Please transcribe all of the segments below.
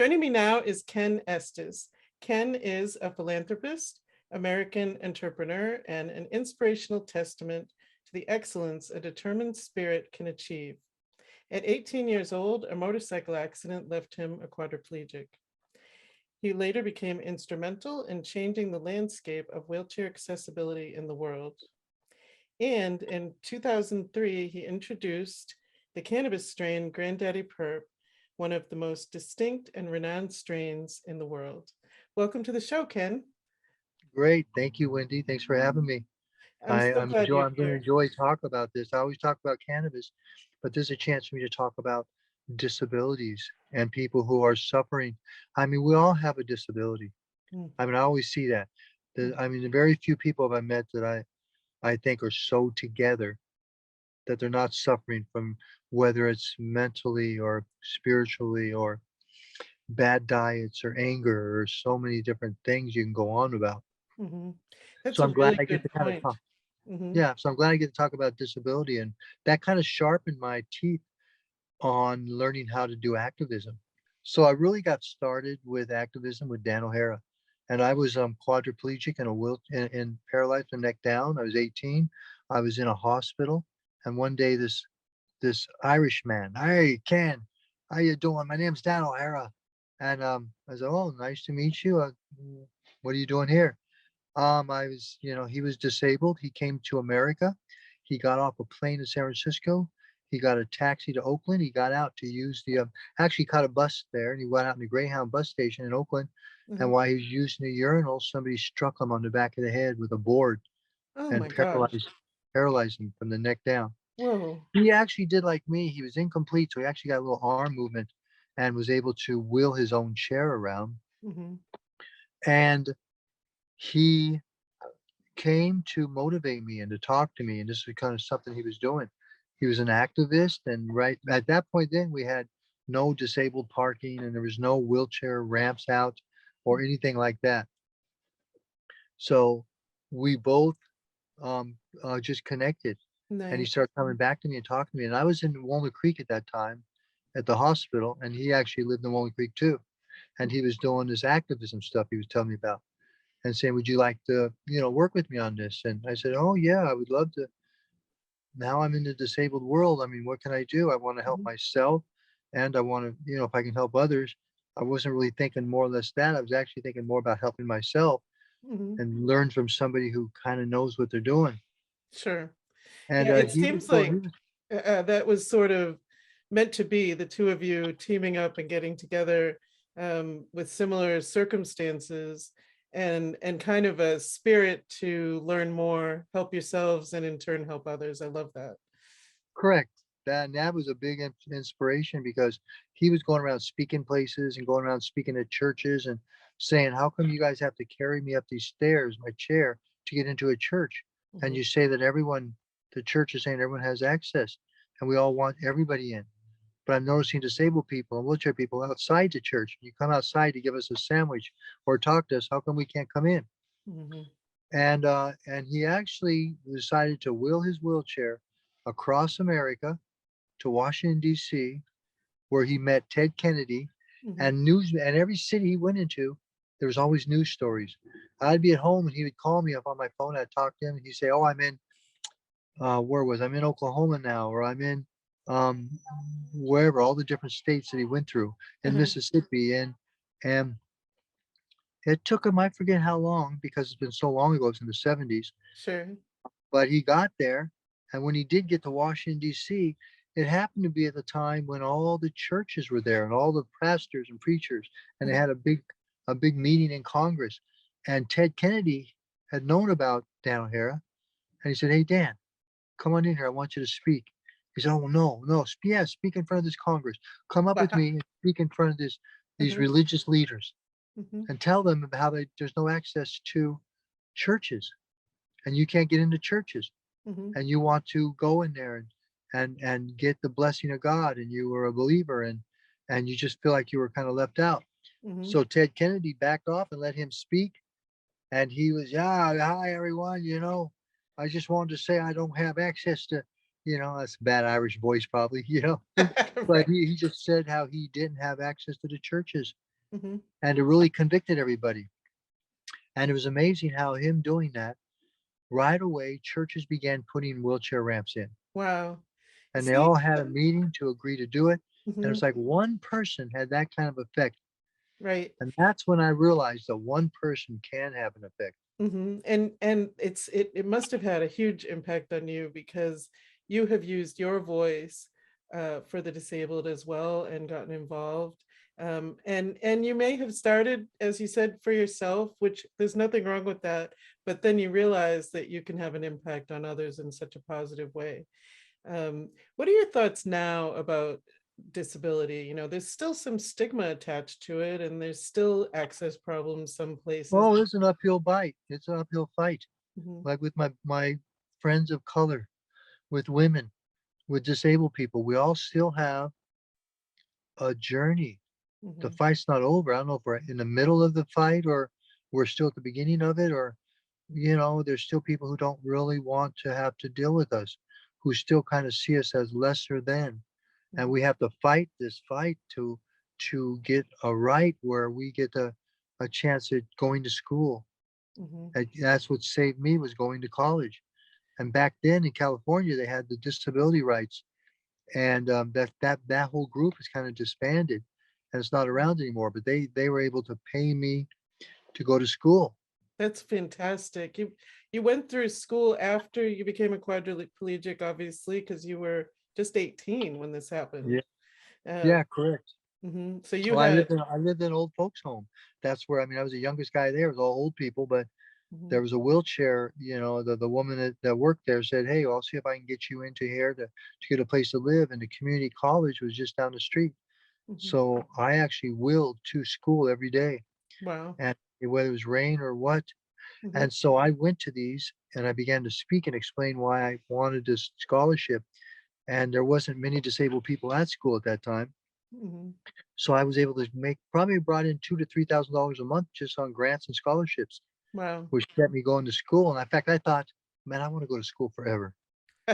Joining me now is Ken Estes. Ken is a philanthropist, American entrepreneur, and an inspirational testament to the excellence a determined spirit can achieve. At 18 years old, a motorcycle accident left him a quadriplegic. He later became instrumental in changing the landscape of wheelchair accessibility in the world. And in 2003, he introduced the cannabis strain Granddaddy Perp, one of the most distinct and renowned strains in the world. Welcome to the show, Ken. Great. Thank you, Wendy. Thanks for having me. I'm so glad you're I'm going to here. enjoy talk about this. I always talk about cannabis, but there's a chance for me to talk about disabilities and people who are suffering. I mean, we all have a disability. Mm, I mean, I always see that. mm, I mean, the very few people have I met that I think are so together that they're not suffering from whether it's mentally or spiritually or bad diets or anger or so many different things you can go on about. mhm. That's So a I'm glad really I get good to kind of point. talk. Mhm, Yeah, so I'm glad I get to talk about disability, and that kind of sharpened my teeth on learning how to do activism. So I really got started with activism with Dan OHara, and I was quadriplegic and and paralyzed from neck down. I was 18. I was in a hospital, and one day this Irish man, hey Ken, how you doing? My name's Dan OHara, and I said, oh, nice to meet you. What are you doing here? He was disabled. He came to America. He got off a plane in San Francisco. He got a taxi to Oakland. He got out to use actually caught a bus there, and he went out in the Greyhound bus station in Oakland. And mhm. while he was using the urinal, somebody struck him on the back of the head with a board Oh and my gosh. paralyzed him from the neck down. Whoa. He actually did like me. He was incomplete, so he actually got a little arm movement and was able to wheel his own chair around. Mhm, And he came to motivate me and to talk to me. And this was kind of something he was doing. He was an activist. And right at that point, then we had no disabled parking and there was no wheelchair ramps out or anything like that. So we both just connected. And he nice. started coming back to me and talking to me. And I was in Walnut Creek at that time at the hospital. And he actually lived in Walnut Creek too. And he was doing this activism stuff he was telling me about and saying, would you like to, work with me on this? And I said, oh yeah, I would love to. Now I'm in the disabled world. I mean, what can I do? I want to help Mhm, myself and I want to, if I can help others. I wasn't really thinking more or less that. I was actually thinking more about helping myself mhm. and learn from somebody who kind of knows what they're doing. Sure. And Yeah, it he was seems going, like that was sort of meant to be, the two of you teaming up and getting together with similar circumstances and kind of a spirit to learn more, help yourselves, and in turn help others. I love that. correct. That was a big inspiration because he was going around speaking places and going around speaking at churches and saying, "How come you guys have to carry me up these stairs, my chair, to get into a church?" And Mhm, you say that the church is saying everyone has access, and we all want everybody in. But I'm noticing disabled people and wheelchair people outside the church. You come outside to give us a sandwich or talk to us. How come we can't come in? mhm, And he actually decided to wheel his wheelchair across America to Washington, D.C., where he met Ted Kennedy mhm. and every city he went into, there was always news stories. I'd be at home and he would call me up on my phone. I'd talk to him and he'd say, oh, I'm in Oklahoma now, or I'm in um, wherever, all the different states that he went through in Uh-huh. Mississippi. And it took him, I forget how long, because it's been so long ago, it's in the 70s, Sure. but he got there. And when he did get to Washington, D.C., it happened to be at the time when all the churches were there and all the pastors and preachers, and they Mhm, had a big meeting in Congress. And Ted Kennedy had known about Dan OHara, and he said, "Hey Dan, come on in here. I want you to speak." He said, "Oh no, no, yeah, speak in front of this Congress. Come up with wow. me and speak in front of these Uh-huh. religious leaders Mhm, and tell them how there's no access to churches and you can't get into churches mhm, and you want to go in there and get the blessing of God and you were a believer and you just feel like you were kind of left out." mhm. So Ted Kennedy backed off and let him speak. And he was, yeah, hi everyone. I just wanted to say I don't have access to, that's a bad Irish voice probably, but Right. he just said how he didn't have access to the churches. Hmm. and it really convicted everybody. And it was amazing how him doing that, right away, churches began putting wheelchair ramps in. Wow. And they See, all had a meeting to agree to do it. And mhm, it's like one person had that kind of effect. right. And that's when I realized that one person can have an effect. And it must have had a huge impact on you because you have used your voice for the disabled as well and gotten involved. And you may have started, as you said, for yourself, which there's nothing wrong with that. But then you realize that you can have an impact on others in such a positive way. What are your thoughts now about disability? You know, there's still some stigma attached to it, and there's still access problems some places. Oh, it's an uphill fight. It's an uphill fight. Mhm, Like with my friends of color, with women, with disabled people, we all still have a journey. The mhm, fight's not over. I don't know if we're in the middle of the fight or we're still at the beginning of it, or there's still people who don't really want to have to deal with us, who still kind of see us as lesser than. And mhm, we have to fight this fight to get a right where we get a chance at going to school. mhm, And that's what saved me, was going to college. And back then in California, they had the disability rights, and that whole group is kind of disbanded, and it's not mhm. around anymore. But they were able to pay me to go to school. That's fantastic. You went through school after you became a quadriplegic, obviously, because you were just 18 when this Yeah, happened. Um, yeah, correct. so you Well, had, I lived in old folks home. That's where, I mean, I was the youngest guy there. It was all old people, but mhm, there was a wheelchair. The woman that worked there said, "Hey, I'll see if I can get you into here to get a place to live." And the community college was just down the street. mhm. So I actually wheeled to school every day, Wow. and whether it was rain or what. Mhm, And so I went to these and I began to speak and explain why I wanted this scholarship. And there wasn't many disabled people at school at that time. mhm. So I was able to make, probably brought in $2,000 to $3,000 a month just on grants and scholarships, Wow. which kept me going to school. And in fact, I thought, man, I want to go to school forever.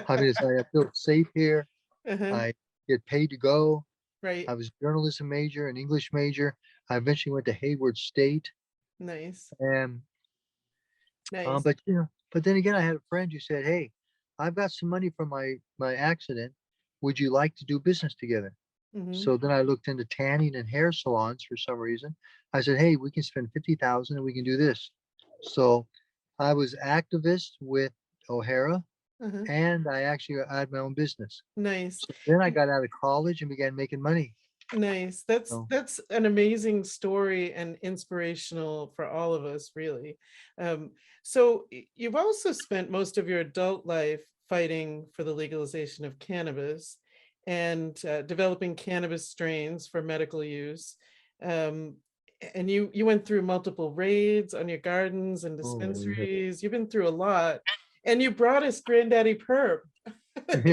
I mean, it's like I feel safe here. Uh-huh. I get paid to go. Right. I was a journalism major and English major. I eventually went to Hayward State. Nice. And Nice. but then again, I had a friend who said, "Hey, I've got some money from my accident. Would you like to do business together?" Mhm. So then I looked into tanning and hair salons for some reason. I said, "Hey, we can spend 50,000 and we can do this." So I was activist with OHara, Uh-huh. and I actually had my own business. Nice. So then I got out of college and began making money. Nice. That's So, that's an amazing story and inspirational for all of us, really. So you've also spent most of your adult life fighting for the legalization of cannabis and developing cannabis strains for medical use. Um, and you went through multiple raids on your gardens and oh, yeah. dispensaries. You've been through a lot, and you brought us Granddaddy Perp,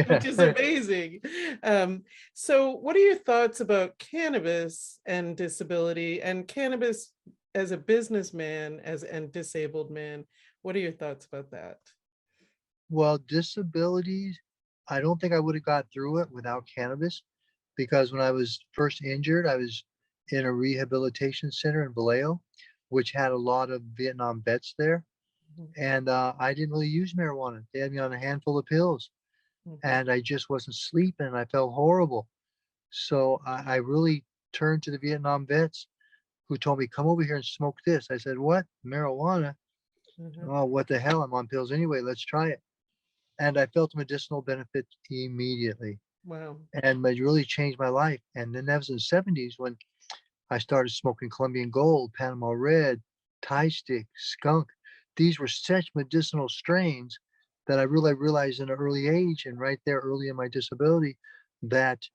which is Yeah. amazing. Um, so, what are your thoughts about cannabis and disability, and cannabis as a businessman, as and disabled man? What are your thoughts about that? Well, disabilities, I don't think I would have got through it without cannabis, because when I was first injured, I was in a rehabilitation center in Vallejo, which had a lot of Vietnam vets there. Mhm, And I didn't really use marijuana. They had me on a handful of pills, mhm, and I just wasn't sleeping. And I felt horrible. So I really turned to the Vietnam vets, who told me, "Come over here and smoke this." I said, "What? Marijuana? mhm. Oh, what the hell? I'm on pills anyway. Let's try it." And I felt medicinal benefit immediately. Wow. And it really changed my life. And then that was in the 70s when I started smoking Colombian Gold, Panama Red, Thai Stick, Skunk. These were such medicinal strains that I really realized in an early age, and right there early in my disability, that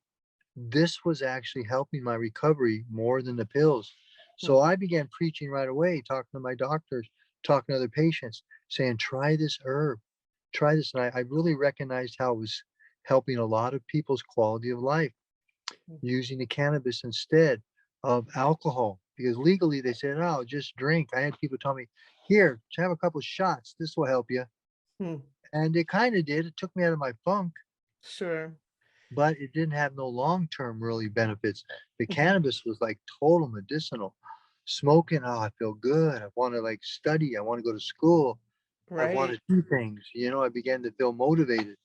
this was actually helping my recovery more than the pills. Mm, So I began preaching right away, talking to my doctors, talking to other patients, saying, try this herb, try this. And I really recognized how it was helping a lot of people's quality of life, mm, using the cannabis instead of alcohol. Because legally they said, oh, just drink. I had people tell me, here, have a couple of shots. This will help you. mm. And it kind of did. It took me out of my funk, Sure. but it didn't have no long-term really benefits. The Mhm, cannabis was like total medicinal. smoking, oh, I feel good. I want to like study. I want to go to school. I want Right. to do things. I began to feel motivated,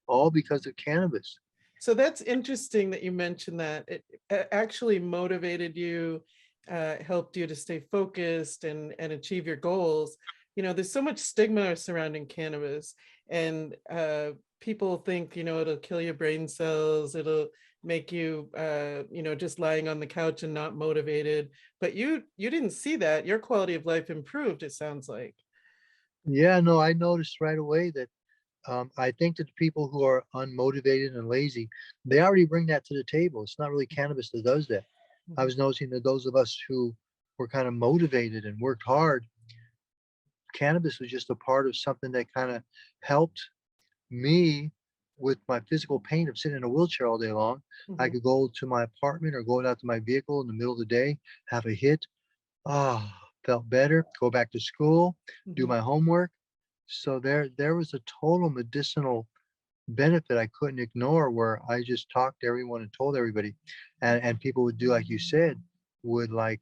all because of cannabis. So that's interesting that you mentioned that. It actually motivated you, helped you to stay focused and achieve your goals. There's so much stigma surrounding cannabis, and people think, it'll kill your brain cells, it'll make you, just lying on the couch and not motivated. But you didn't see that. Your quality of life improved, it sounds like. Yeah, no, I noticed right away that I think that the people who are unmotivated and lazy, they already bring that to the table. It's not really cannabis that does that. I Mhm, was noticing that those of us who were kind of motivated and worked hard, cannabis was just a part of something that kind of helped me with my physical pain of sitting in a wheelchair all day long. I mhm, could go to my apartment or go out to my vehicle in the middle of the day, have a hit. Ah, felt better, go back to school, do mhm, my homework. So there was a total medicinal benefit I couldn't ignore, where I just talked to everyone and told everybody. And people would do like you said, would like,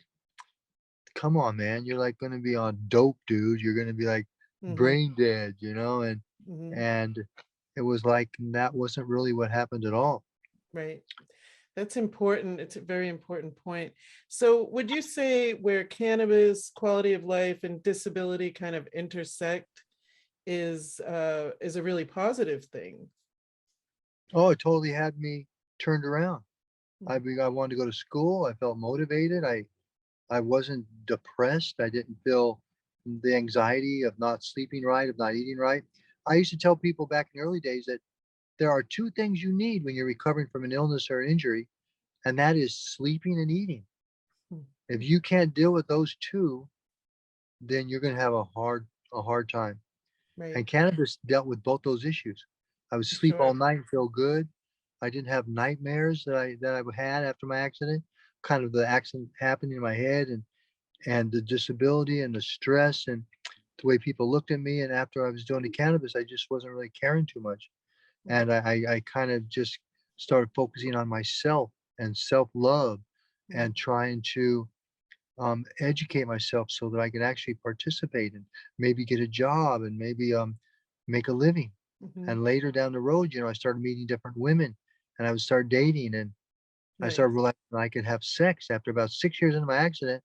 come on, man, you're like gonna be on dope, dude. You're gonna be like mhm, brain dead, mhm. and it was like that wasn't really what happened at all. Right. That's important. It's a very important point. So would you say where cannabis, quality of life, and disability kind of intersect is a really positive thing? Oh, it totally had me turned around. Mhm, I wanted to go to school. I felt motivated. I wasn't depressed. I didn't feel the anxiety of not sleeping right, of not eating right. I used to tell people back in the early days that there are two things you need when you're recovering from an illness or injury, and that is sleeping and eating. mhm. If you can't deal with those two, then you're going to have a hard time. Right, And cannabis dealt with both those issues. I would for sleep all sure. night and feel good. I didn't have nightmares that I had after my accident. Kind of the accident happened in my head, and the disability and the stress and the way people looked at me. And after I was doing the cannabis, I just wasn't really caring too much. Mhm, And I kind of just started focusing on myself and self love mhm, and trying to educate myself so that I could actually participate and maybe get a job and maybe make a living. mhm. And later down the road, I started meeting different women, and I would start dating, and I started Nice. realizing I could have sex. After about 6 years into my accident,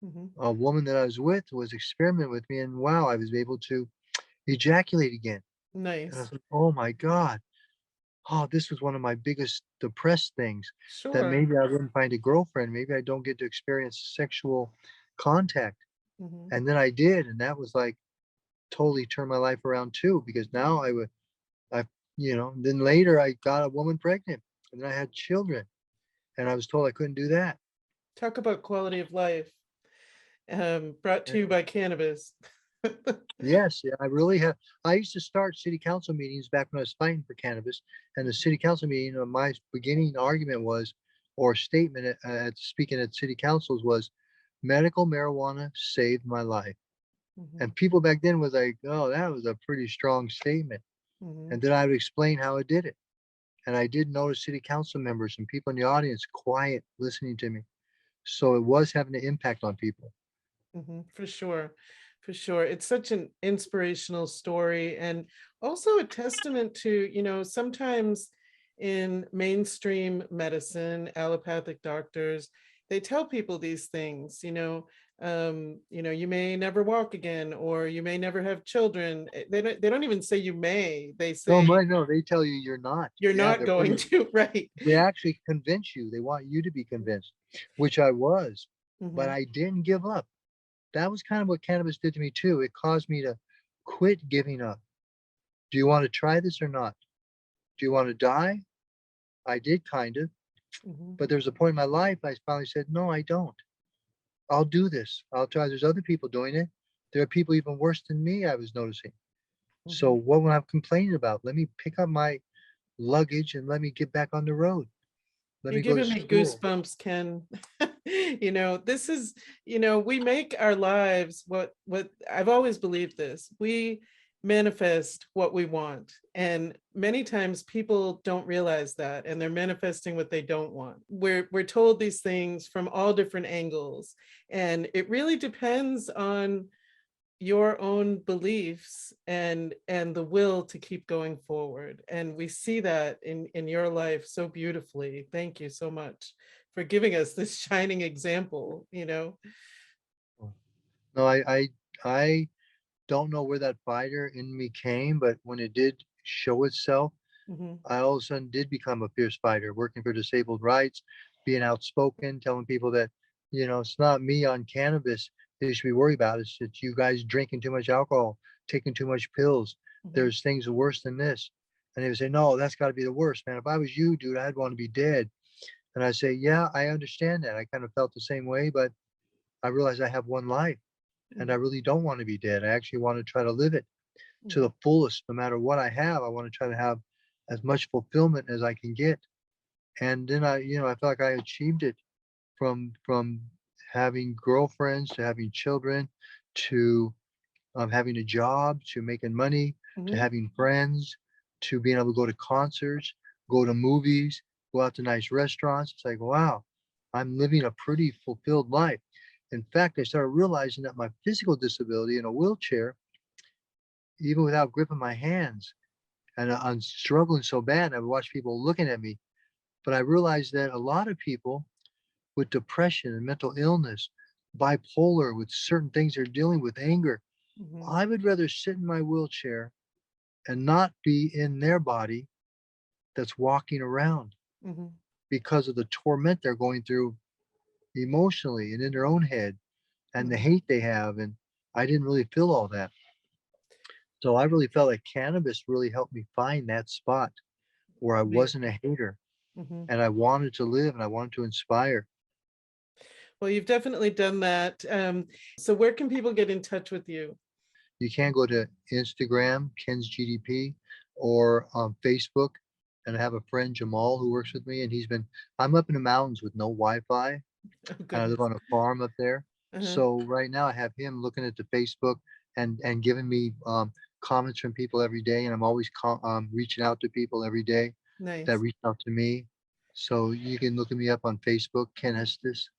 Mhm. a woman that I was with was experimenting with me, and wow, I was able to ejaculate again. And I Nice. was like, oh my God. Oh, this was one of my biggest depressed things, that Sure. maybe I wouldn't find a girlfriend. Maybe I don't get to experience sexual contact. Mhm. And then I did. And that was like totally turned my life around too, because now I, then later I got a woman pregnant, and then I had children, and I was told I couldn't do that. Talk about quality of life, brought to you by cannabis. Yes, yeah, I really have. I used to start city council meetings back when I was fighting for cannabis, and the city council meeting, my beginning argument was, or statement at speaking at city councils was, medical marijuana saved my life. Mhm, And people back then was like, oh, that was a pretty strong statement. mhm, And then I would explain how it did it. And I did notice city council members and people in the audience quiet, listening to me. So it was having an impact on people. mhm. For sure. For sure. It's such an inspirational story and also a testament to, sometimes in mainstream medicine, allopathic doctors, they tell people these things, you may never walk again or you may never have children. They don't even say you may. They No, say no, they tell you you're not. you're Yeah, not they're going pretty. to, right? They actually convince you. They want you to be convinced, which I was, but Mhm, I didn't give up. That was kind of what cannabis did to me too. It caused me to quit giving up. Do you want to try this or not? Do you want to die? I did kind of, mhm, but there was a point in my life I finally said, no, I don't. I'll do this. I'll try. There's other people doing it. There are people even worse than me, I was noticing. So mhm. what am I complaining about? Let me pick up my luggage and let me get back on the road. Let You're me go to giving me school. goosebumps, Ken. This is, we make our lives what I've always believed this. We manifest what we want. And many times people don't realize that, and they're manifesting what they don't want. We're told these things from all different angles, and it really depends on your own beliefs and the will to keep going forward. And we see that in your life so beautifully. Thank you so much for giving us this shining example, you know. No, I don't know where that fighter in me came, but when it did show itself, Mhm, I all of a sudden did become a fierce fighter, working for disabled rights, being outspoken, telling people that, it's not me on cannabis they should be worried about. It's that you guys drinking too much alcohol, taking too much pills. mhm, There's things worse than this. And they would say, no, that's got to be the worst, man. If I was you, dude, I'd want to be dead. And I say, yeah, I understand that. I kind of felt the same way, but I realized I have one life and I mhm, really don't want to be dead. I actually want to try to live it to mhm, the fullest. No matter what I have, I want to try to have as much fulfillment as I can get. And then I felt like I achieved it from having girlfriends to having children to having a job to making money to mhm, having friends to being able to go to concerts, go to movies, go out to nice restaurants. It's like, wow, I'm living a pretty fulfilled life. In fact, I started realizing that my physical disability in a wheelchair, even without gripping my hands, and I'm struggling so bad, I would watch people looking at me. But I realized that a lot of people with depression and mental illness, bipolar, with certain things they're dealing with, anger, mhm, I would rather sit in my wheelchair and not be in their body that's walking around mhm. because of the torment they're going through emotionally and in their own head and the Mhm. hate they have. And I didn't really feel all that. So I really felt like cannabis really helped me find that spot where I wasn't Amazing. a hater Mhm. and I wanted to live and I wanted to inspire. Well, you've definitely done that. So where can people get in touch with you? You can go to Instagram, Ken's GDP, or Facebook. And I have a friend, Jamal, who works with me, and I'm up in the mountains with no Wi-Fi, Oh, and I live goodness. on a farm up there. Uh-huh. So right now I have him looking at the Facebook and giving me comments from people every day, and I'm always reaching out to people every day that Nice. reach out to me. So you can look at me up on Facebook, Ken Estes,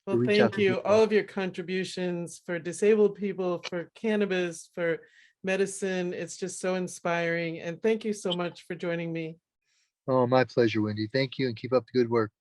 to Well, reach out thank to you. All people. of your contributions for disabled people, for cannabis, for medicine. It's just so inspiring. And thank you so much for joining me. Oh, my pleasure, Wendy. Thank you, and keep up the good work.